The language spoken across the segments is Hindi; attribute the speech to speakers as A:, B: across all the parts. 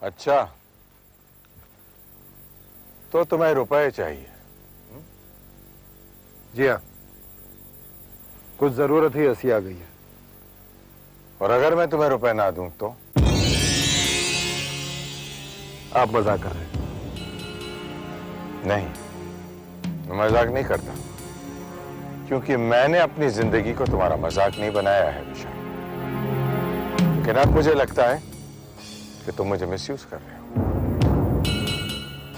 A: अच्छा, तो तुम्हें रुपए चाहिए?
B: जी हाँ, कुछ जरूरत ही ऐसी आ गई है।
A: और अगर मैं तुम्हें रुपए ना दूं तो?
B: आप मजाक कर रहे हैं?
A: नहीं, मैं मजाक नहीं करता, क्योंकि मैंने अपनी जिंदगी को तुम्हारा मजाक नहीं बनाया है विशाल। लेकिन अब मुझे लगता है कि तुम मुझे मिसयूज कर रहे हो।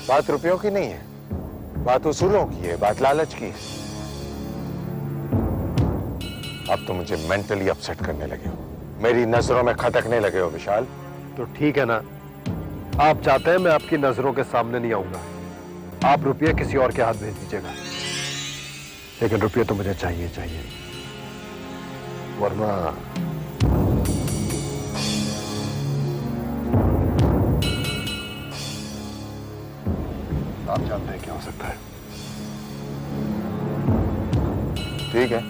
A: बात रुपयों की नहीं है, बात उसूलों की है, बात लालच की है। अब तुम मुझे मेंटली अपसेट करने लगे हो, मेरी नजरों में खटकने लगे हो विशाल।
B: तो ठीक है ना, आप चाहते हैं मैं आपकी नजरों के सामने नहीं आऊंगा, आप रुपये किसी और के हाथ भेज दीजिएगा, लेकिन रुपये तो मुझे चाहिए चाहिए, वरना आप जानते हैं क्या हो सकता है।
A: ठीक है,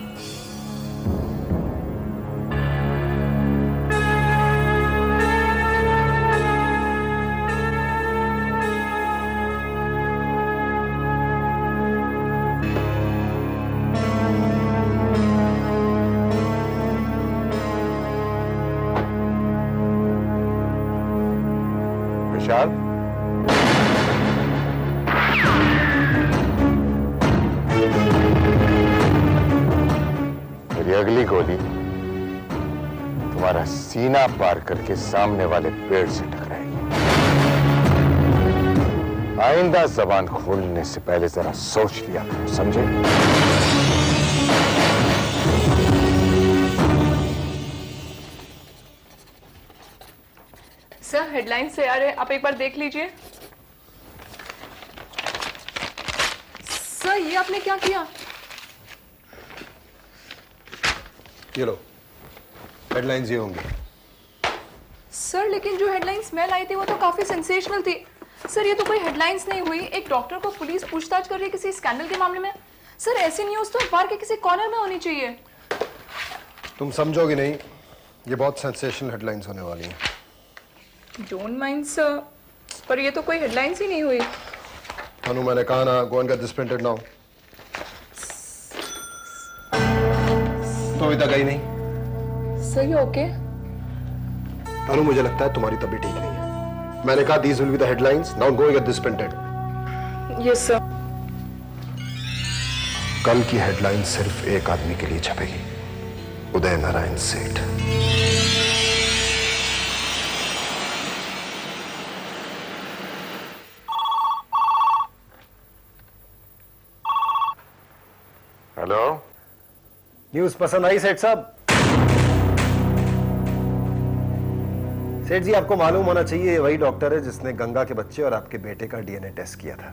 A: विशाल। मेरी अगली गोली तुम्हारा सीना पार करके सामने वाले पेड़ से टकराएगी। आइंदा जबान खोलने से पहले जरा सोच लिया करो, समझे?
C: सर, हेडलाइंस तैयार है, आप एक बार देख लीजिए। सर, ये आपने क्या किया?
B: ये लो, हेडलाइंस ये होंगी।
C: सर, लेकिन जो हेडलाइंस मैं लाई थी वो तो काफी सेंसेशनल थी। सर, ये तो कोई हेडलाइंस नहीं हुई। एक डॉक्टर को पुलिस पूछताछ कर रही है किसी स्कैंडल के मामले में। सर, ऐसी न्यूज तो अखबार के किसी कॉर्नर में होनी चाहिए।
B: तुम समझोगे नहीं, ये बहुत सेंसेशनल हेडलाइंस होने वाली हैं।
C: डोंट माइंड सर, पर ये तो कोई हेडलाइंस ही नहीं हुई।
B: अनु, मैंने कहा ना, go and get this printed now. तो अभी तक आई नहीं।
C: सर, ये ओके?
B: अनु, मुझे लगता है तुम्हारी तबीयत ठीक नहीं है। मैंने कहा these will be the headlines, now go and get this printed.
C: Yes sir.
B: कल की हेडलाइन सिर्फ एक आदमी के लिए छपेगी, उदय नारायण सेठ।
A: हेलो,
B: न्यूज पसंद आई सेठ साहब? सेठ जी, आपको मालूम होना चाहिए ये वही डॉक्टर है जिसने गंगा के बच्चे और आपके बेटे का डीएनए टेस्ट किया था।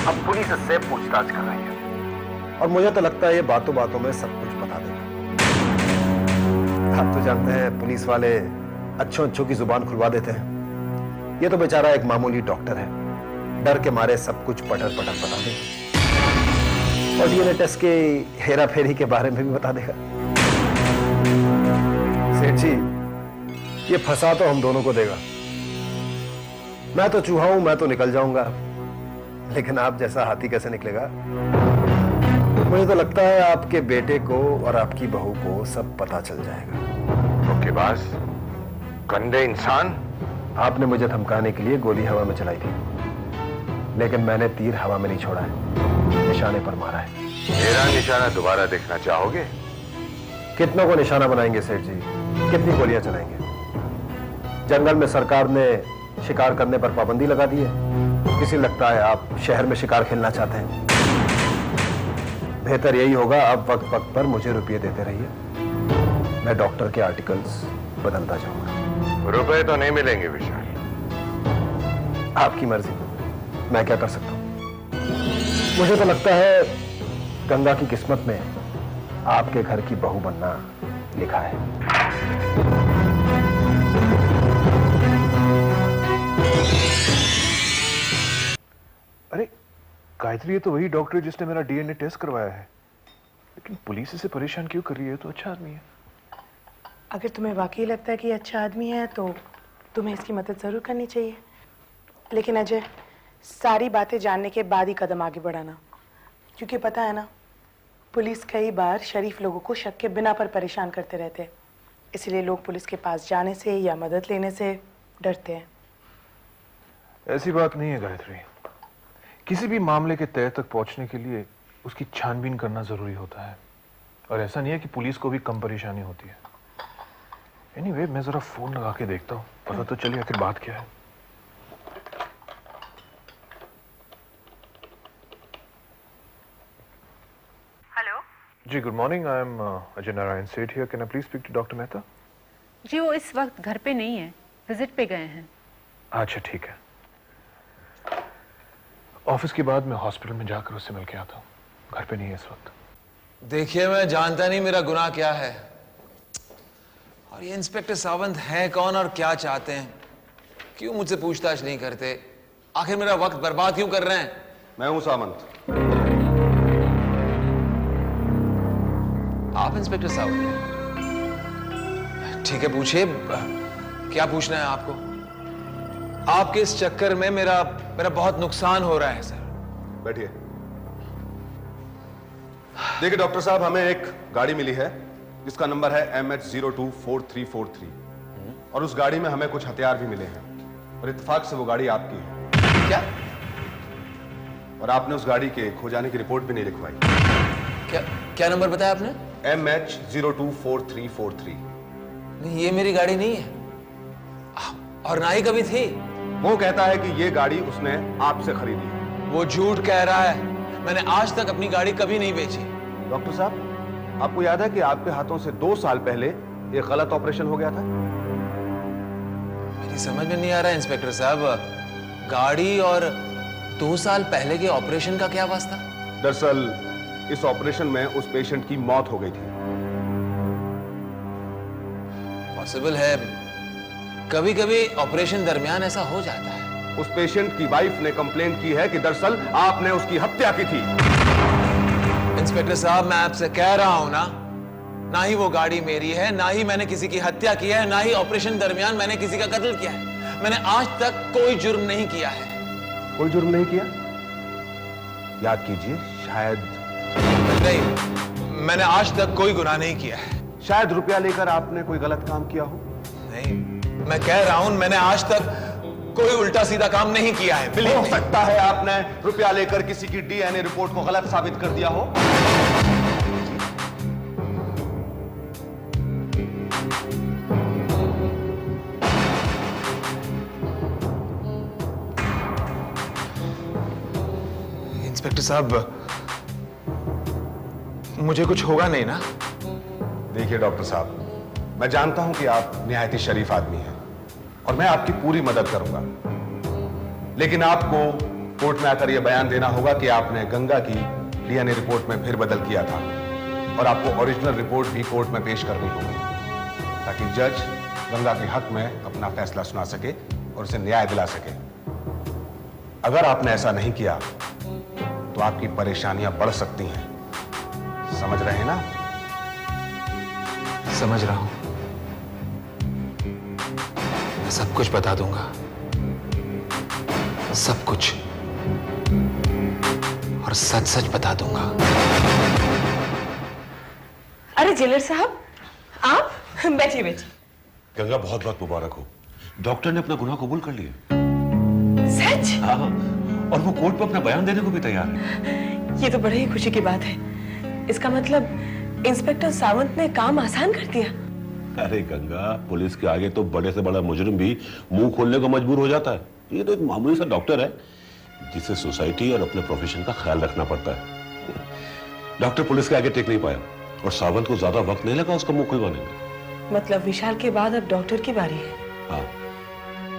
B: अब पुलिस इससे पूछताछ कर रही है और मुझे तो लगता है ये बातों बातों में सब कुछ बता देगा। आप तो जानते हैं पुलिस वाले अच्छों अच्छों की जुबान खुलवा देते हैं। ये तो बेचारा एक मामूली डॉक्टर है, डर के मारे सब कुछ पटर पटर बता देगा और डीएनए टेस्ट के हेरा फेरी के बारे में भी बता देगा। सेठ जी, ये फंसा तो हम दोनों को देगा। मैं तो चूहा हूं, मैं तो निकल जाऊंगा, लेकिन आप जैसा हाथी कैसे निकलेगा? मुझे तो लगता है आपके बेटे को और आपकी बहू को सब पता चल जाएगा।
A: ओके बास, गंदे इंसान।
B: आपने मुझे धमकाने के लिए गोली हवा में चलाई थी, लेकिन मैंने तीर हवा में नहीं छोड़ा है, निशाने पर मारा है।
A: मेरा निशाना दोबारा देखना चाहोगे?
B: कितनों को निशाना बनाएंगे सेठ जी? कितनी गोलियां चलाएंगे? जंगल में सरकार ने शिकार करने पर पाबंदी लगा दी है। किसी लगता है आप शहर में शिकार खेलना चाहते हैं। बेहतर यही होगा आप वक्त वक्त पर मुझे रुपये देते रहिए, मैं डॉक्टर के आर्टिकल्स बदलता जाऊंगा।
A: रुपए तो नहीं मिलेंगे विशाल।
B: आपकी मर्जी, मैं क्या कर सकता हूं? मुझे तो लगता है गंगा की किस्मत में आपके घर की बहू बनना लिखा है।
D: अरे गायत्री, ये तो वही डॉक्टर जिसने मेरा डीएनए टेस्ट करवाया है, लेकिन पुलिस इसे परेशान क्यों कर रही है? तो अच्छा आदमी है।
E: अगर तुम्हें वाकई लगता है कि ये अच्छा आदमी है तो तुम्हें इसकी मदद जरूर करनी चाहिए। लेकिन अजय, सारी बातें जानने के बाद ही कदम आगे बढ़ाना, क्योंकि पता है ना, पुलिस कई बार शरीफ लोगों को शक के बिना पर परेशान करते रहते हैं। इसलिए लोग पुलिस के पास जाने से या मदद लेने से डरते हैं।
D: ऐसी बात नहीं है गायत्री। किसी भी मामले के तह तक पहुंचने के लिए उसकी छानबीन करना जरूरी होता है, और ऐसा नहीं है कि पुलिस को भी कम परेशानी होती है। एनीवे, मैं जरा फोन लगा के देखता हूँ, पता तो चलिए आखिर बात क्या है।
E: Hello
D: ji, good morning. I am Ajay Narayan Seth here. Can I please speak to doctor Mehta?
F: जी वो इस वक्त घर पे नहीं है, विजिट पे गए हैं।
D: अच्छा, ठीक है। ऑफिस के बाद मैं हॉस्पिटल में जाकर उससे मिल के आता हूँ। घर पे नहीं है इस वक्त।
G: देखिए, मैं जानता नहीं मेरा गुनाह क्या है, और ये इंस्पेक्टर सावंत हैं कौन और क्या चाहते हैं, क्यों मुझसे पूछताछ नहीं करते, आखिर मेरा वक्त बर्बाद क्यों कर रहे हैं?
B: मैं हूं सावंत।
G: आप इंस्पेक्टर सावंत हैं? ठीक है, पूछिए, क्या पूछना है आपको? आपके इस चक्कर में मेरा बहुत नुकसान हो रहा है सर।
B: बैठिए। देखिए डॉक्टर साहब, हमें एक गाड़ी मिली है जिसका नंबर है MH024343, और उस गाड़ी में हमें कुछ हथियार भी मिले हैं, और इत्तेफाक से वो गाड़ी आपकी है।
G: क्या?
B: और आपने उस गाड़ी के खो जाने की रिपोर्ट भी नहीं लिखवाई।
G: क्या नंबर बताया आपने?
B: MH024343।
G: नहीं, ये मेरी गाड़ी नहीं है, और ना ही कभी थी।
B: वो कहता है कि ये गाड़ी उसने आपसे खरीदी है।
G: वो झूठ कह रहा है, मैंने आज तक अपनी गाड़ी कभी नहीं बेची।
B: डॉक्टर साहब, आपको याद है कि आपके हाथों से 2 साल पहले एक गलत ऑपरेशन हो गया था?
G: मेरी समझ में नहीं आ रहा है इंस्पेक्टर साहब, गाड़ी और 2 साल पहले के ऑपरेशन का क्या वास्ता?
B: दरअसल इस ऑपरेशन में उस पेशेंट की मौत हो गई थी।
G: पॉसिबल है, कभी कभी ऑपरेशन दरमियान ऐसा हो जाता है।
B: उस पेशेंट की वाइफ ने कंप्लेन की है कि दरअसल आपने उसकी हत्या की थी।
G: इंस्पेक्टर साहब, मैं आपसे कह रहा हूं ना ही वो गाड़ी मेरी है, ना ही मैंने किसी की हत्या की है, ना ही ऑपरेशन दरमियान मैंने किसी का कत्ल किया है। मैंने आज तक कोई जुर्म नहीं किया है।
B: कोई जुर्म नहीं किया? याद कीजिए, शायद
G: नहीं, मैंने आज तक कोई गुनाह नहीं किया है।
B: शायद रुपया लेकर आपने कोई गलत काम किया हो।
G: नहीं, मैं कह रहा हूं मैंने आज तक कोई उल्टा सीधा काम नहीं किया है।
B: हो सकता है आपने रुपया लेकर किसी की DNA रिपोर्ट को गलत साबित कर दिया हो।
G: इंस्पेक्टर साहब, मुझे कुछ होगा नहीं ना?
B: देखिए डॉक्टर साहब, मैं जानता हूं कि आप निहायत ही शरीफ आदमी हैं, और मैं आपकी पूरी मदद करूंगा, लेकिन आपको कोर्ट में आकर यह बयान देना होगा कि आपने गंगा की DNA रिपोर्ट में फिर बदल किया था, और आपको ओरिजिनल रिपोर्ट भी कोर्ट में पेश करनी होगी, ताकि जज गंगा के हक में अपना फैसला सुना सके और उसे न्याय दिला सके। अगर आपने ऐसा नहीं किया तो आपकी परेशानियां बढ़ सकती हैं। समझ रहे हैं ना?
G: समझ रहा हूं, मैं सब कुछ बता दूंगा, सब कुछ, और सच सच बता दूंगा।
E: अरे जेलर साहब, आप बैठिए बैठिए।
H: गंगा, बहुत बहुत मुबारक हो। डॉक्टर ने अपना गुनाह कबूल कर लिया।
E: सच?
H: हाँ, और वो कोर्ट में अपना बयान देने को भी तैयार है।
E: ये तो बड़े ही खुशी की बात है। इसका मतलब इंस्पेक्टर सावंत ने काम आसान कर दिया।
H: अरे गंगा, पुलिस के आगे तो बड़े से बड़ा मुजरिम भी मुंह खोलने को मजबूर हो जाता है। ये तो एक मामूली सा डॉक्टर है जिसे सोसाइटी और अपने प्रोफेशन का ख्याल रखना पड़ता है। डॉक्टर पुलिस के आगे टेक नहीं पाया, और सावंत को ज्यादा वक्त नहीं लगा उसका मुंह खुलवाने में।
E: मतलब विशाल के बाद अब डॉक्टर की बारी है।
H: हाँ,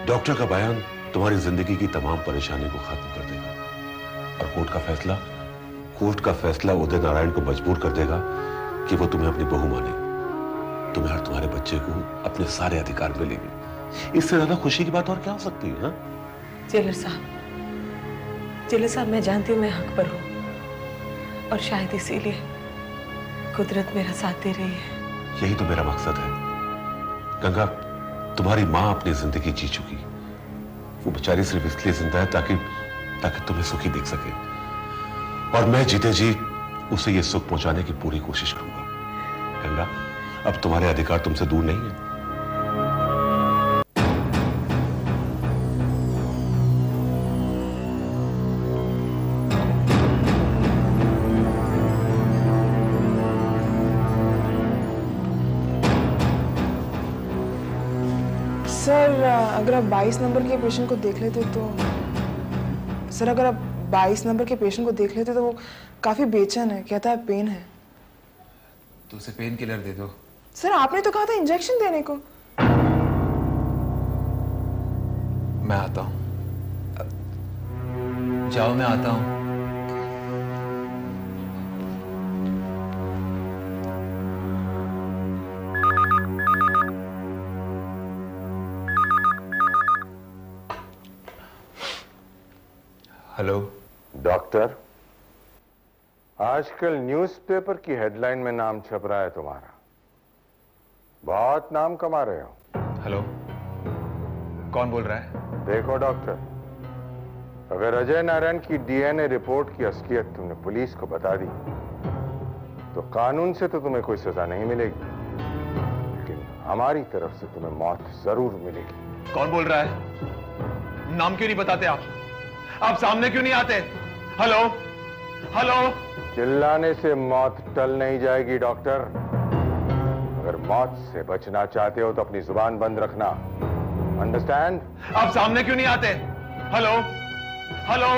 H: डॉक्टर का बयान तुम्हारी जिंदगी की तमाम परेशानी को खत्म कर देगा, और कोर्ट का फैसला उदय नारायण को मजबूर कर देगा कि वो तुम्हें अपनी बहू माने। तुम्हें और तुम्हारे बच्चे को अपने सारे अधिकार मिलेंगे। इससे ज्यादा खुशी की बात और क्या हो सकती है? हाँ?
E: जेलर साहब, मैं जानती हूँ मैं हक पर हूँ, और शायद इसीलिए कुदरत मेरा साथ दे रही है।
H: यही तो मेरा मकसद है। गंगा, तुम्हारी मां अपनी जिंदगी जी चुकी, वो बेचारी सिर्फ इसलिए जिंदा है ताकि ताकि तुम्हें सुखी देख सके, और मैं जीते जी उसे ये सुख पहुंचाने की पूरी कोशिश करूंगा। गंगा, अब तुम्हारे अधिकार तुमसे दूर नहीं है।
I: सर अगर आप 22 नंबर के पेशेंट को देख लेते तो सर अगर आप 22 नंबर के पेशेंट को देख लेते तो वो काफी बेचैन है, कहता है पेन है।
G: तो उसे पेन किलर दे दो।
I: सर आपने तो कहा था इंजेक्शन देने को।
G: मैं आता हूं। जाओ, मैं आता हूं। हेलो
A: डॉक्टर, आजकल न्यूज़पेपर की हेडलाइन में नाम छप रहा है तुम्हारा, बहुत नाम कमा रहे हो।
G: हेलो, कौन बोल रहा है?
A: देखो डॉक्टर, अगर अजय नारायण की डीएनए रिपोर्ट की असलियत तुमने पुलिस को बता दी तो कानून से तो तुम्हें कोई सजा नहीं मिलेगी, लेकिन हमारी तरफ से तुम्हें मौत जरूर मिलेगी।
D: कौन बोल रहा है? नाम क्यों नहीं बताते आप सामने क्यों नहीं आते? Hello hello.
A: चिल्लाने से मौत टल नहीं जाएगी डॉक्टर। अगर मौत से बचना चाहते हो तो अपनी जुबान बंद रखना, अंडरस्टैंड?
D: आप सामने क्यों नहीं आते? Hello hello.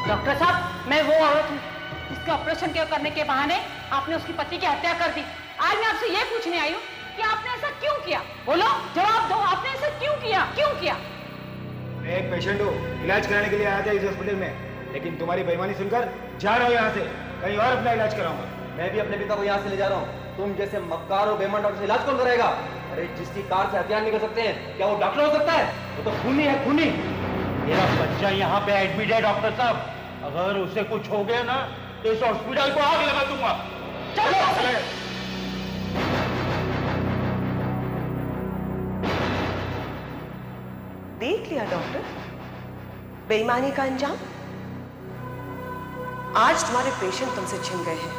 F: डॉक्टर साहब, मैं वो औरत हूँ जिसके ऑपरेशन के करने के बहाने आपने उसकी पति की हत्या कर दी। आज मैं आपसे ये पूछने आई हूँ कि आपने ऐसा क्यों किया? बोलो, जवाब दो, आपने ऐसा क्यों किया? क्यों किया?
J: मैं एक पेशेंट हूँ, इलाज कराने के लिए आया था इस हॉस्पिटल में, लेकिन तुम्हारी बेईमानी सुनकर जा रहा हूँ यहाँ से, कहीं और अपना इलाज कराऊंगा।
K: मैं भी अपने पिता को यहाँ से ले जा रहा हूँ। तुम जैसे मक्कार और बेईमान डॉक्टर से इलाज कौन कराएगा? अरे जिसकी कार से हथियार निकल सकते हैं, क्या वो डॉक्टर हो सकता है?
J: वो तो खूनी है, खूनी। मेरा बच्चा यहाँ पे एडमिट है डॉक्टर साहब, अगर उसे कुछ हो गया ना तो इस हॉस्पिटल को आग लगा दूंगा। चलो।
E: देख लिया डॉक्टर, बेईमानी का अंजाम। आज तुम्हारे पेशेंट तुमसे छिन गए हैं,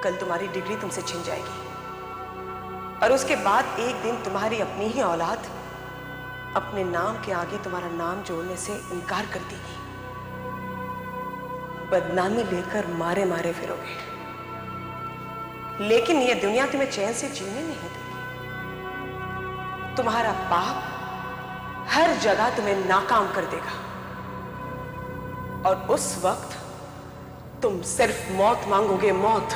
E: कल तुम्हारी डिग्री तुमसे छिन जाएगी, और उसके बाद एक दिन तुम्हारी अपनी ही औलाद अपने नाम के आगे तुम्हारा नाम जोड़ने से इनकार कर देगी। बदनामी लेकर मारे मारे फिरोगे, लेकिन यह दुनिया तुम्हें चैन से जीने नहीं देगी। तुम्हारा पाप हर जगह तुम्हें नाकाम कर देगा, और उस वक्त तुम सिर्फ मौत मांगोगे, मौत,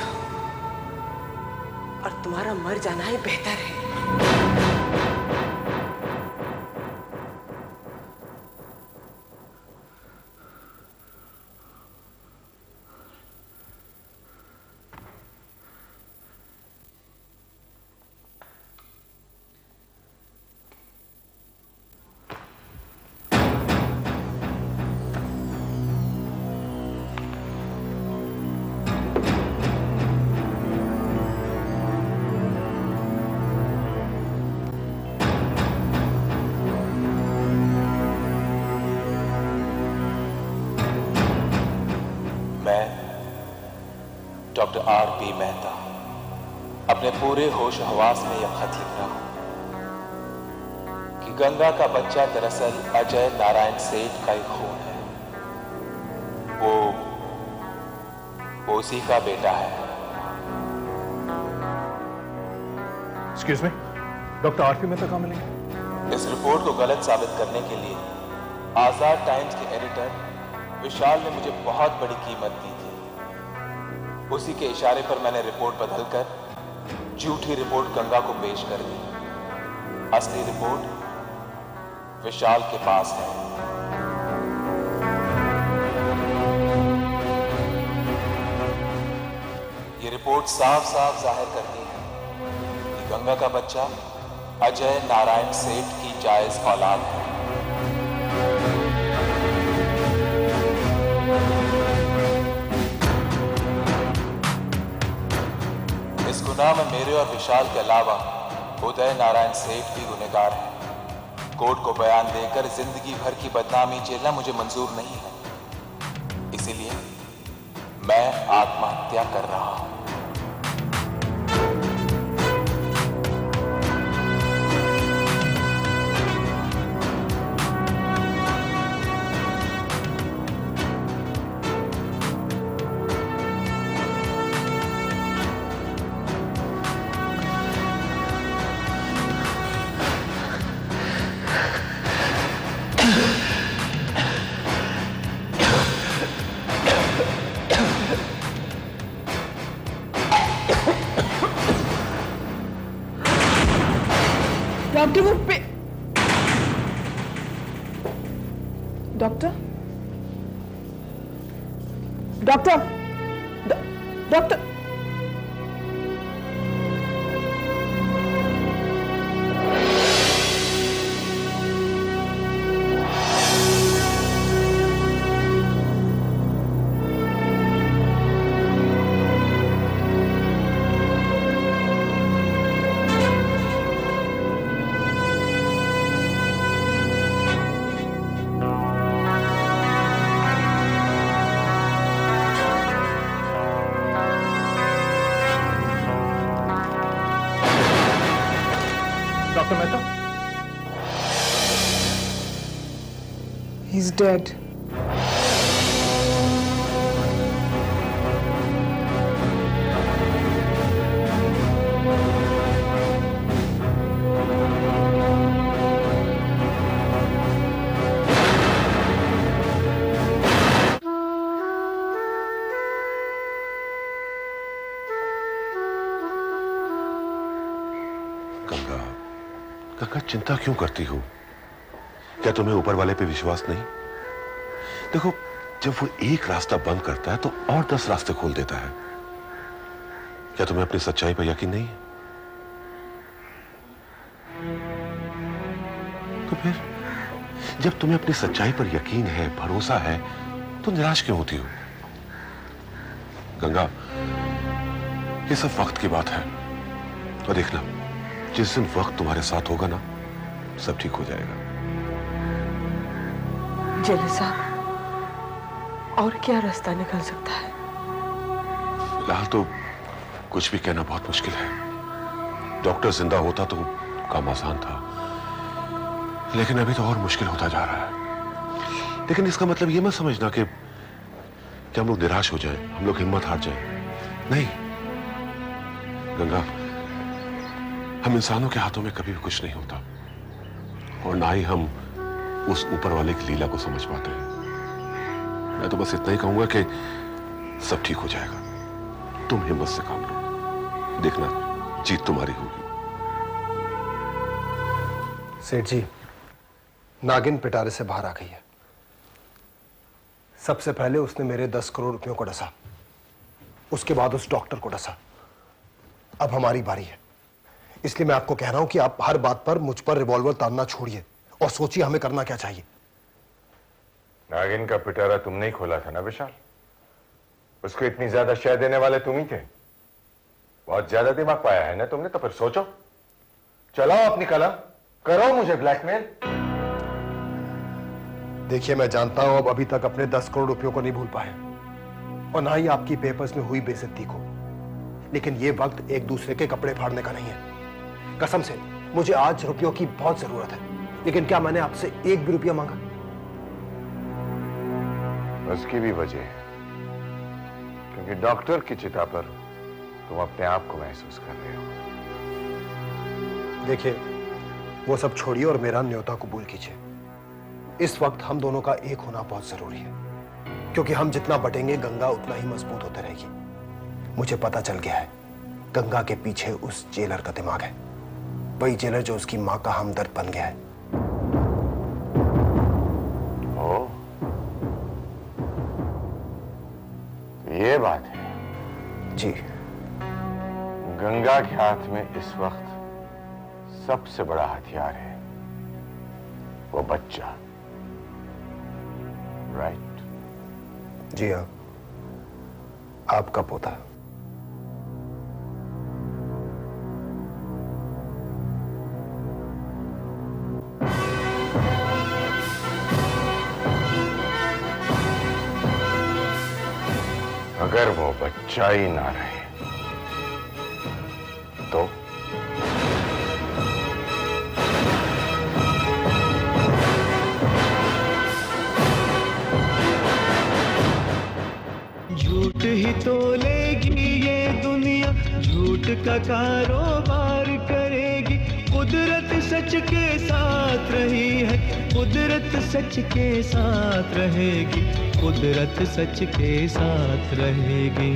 E: और तुम्हारा मर जाना ही बेहतर है।
G: Doctor R.P. मेहता अपने पूरे होश हवास में यह खत लिख रहा हूं कि गंगा का बच्चा दरअसल अजय नारायण सेठ का ही खून है। वो उसी का बेटा है।
D: Excuse me, doctor R.P. Mehta कहाँ मिलेंगे?
G: इस रिपोर्ट को गलत साबित करने के लिए आजाद टाइम्स के एडिटर विशाल ने मुझे बहुत बड़ी कीमत दी थी। उसी के इशारे पर मैंने रिपोर्ट बदलकर झूठी रिपोर्ट गंगा को पेश कर दी। असली रिपोर्ट विशाल के पास है। ये रिपोर्ट साफ साफ जाहिर करती है कि गंगा का बच्चा अजय नारायण सेठ की जायज औलाद है। सुना मैं मेरे और विशाल के अलावा उदय नारायण सेठ भी गुनहगार हैं। कोर्ट को बयान देकर जिंदगी भर की बदनामी झेलना मुझे मंजूर नहीं है, इसीलिए मैं आत्महत्या कर रहा हूं।
I: डॉक्टर वो पे doctor doctor doctor
D: doctor Mehta,
I: He's dead.
H: Ganga, Ganga चिंता क्यों करती हो? क्या तुम्हें ऊपर वाले पे विश्वास नहीं? देखो, जब वो एक रास्ता बंद करता है तो और 10 रास्ते खोल देता है। क्या तुम्हें अपनी सच्चाई पर यकीन नहीं है? तो फिर जब तुम्हें अपनी सच्चाई पर यकीन है, भरोसा है, तो निराश क्यों होती हो? गंगा, ये सब वक्त की बात है। और देखना, जिस दिन वक्त तुम्हारे साथ होगा ना, सब ठीक हो जाएगा।
E: जेलर साहब, और क्या रास्ता निकल सकता है?
H: फिलहाल तो कुछ भी कहना बहुत मुश्किल है। डॉक्टर जिंदा होता तो काम आसान था, लेकिन अभी तो और मुश्किल होता जा रहा है। लेकिन इसका मतलब ये मत समझना कि हम लोग निराश हो जाएं, हम लोग हिम्मत हार जाएं। नहीं गंगा, हम इंसानों के हाथों में कभी भी कुछ नहीं होता, और ना ही हम उस ऊपर वाले की लीला को समझ पाते हैं। मैं तो बस इतना ही कहूंगा कि सब ठीक हो जाएगा। तुम हिम्मत से काम लो, देखना जीत तुम्हारी होगी।
B: सेठ जी, नागिन पिटारे से बाहर आ गई है। सबसे पहले उसने मेरे 10 करोड़ रुपयों को डसा, उसके बाद उस डॉक्टर को डसा। अब हमारी बारी है, इसलिए मैं आपको कह रहा हूं कि आप हर बात पर मुझ पर रिवॉल्वर तानना छोड़िए और सोचिए हमें करना क्या चाहिए।
A: नागिन का पिटारा तुमने ही खोला था ना विशाल? उसको इतनी ज्यादा शय देने वाले तुम ही थे। बहुत ज्यादा दिमाग पाया है ना तुमने, तो फिर सोचो, चलाओ अपनी कलम, करो मुझे ब्लैकमेल।
B: देखिए, मैं जानता हूं अब अभी तक अपने 10 करोड़ रुपयों को नहीं भूल पाए, और ना ही आपकी पेपर्स में हुई बेइज्जती को, लेकिन यह वक्त एक दूसरे के कपड़े फाड़ने का नहीं है। कसम से मुझे आज रुपयों की बहुत जरूरत है, लेकिन क्या मैंने आपसे एक भी रुपया मांगा?
A: उसकी भी वजह है, क्योंकि डॉक्टर की चिता पर तुम अपने आप को महसूस कर रहे हो।
B: देखिए, वो सब छोड़िए और मेरा न्योता कबूल कीजिए। इस वक्त हम दोनों का एक होना बहुत जरूरी है, क्योंकि हम जितना बटेंगे गंगा उतना ही मजबूत होते रहेगी। मुझे पता चल गया है, गंगा के पीछे उस जेलर का दिमाग है, वही जेलर जो उसकी मां का हमदर्द बन गया है।
A: ओ, ये बात है
B: जी।
A: गंगा के हाथ में इस वक्त सबसे बड़ा हथियार है वो बच्चा, राइट?
B: जी हाँ, आपका पोता।
A: अगर वो बच्चा ही ना रहे तो
L: झूठ ही तोलेगी ये दुनिया, झूठ का कारोबार करेगी। कुदरत सच के साथ रही है, कुदरत सच के साथ रहेगी, कुदरत सच के साथ रहेगी।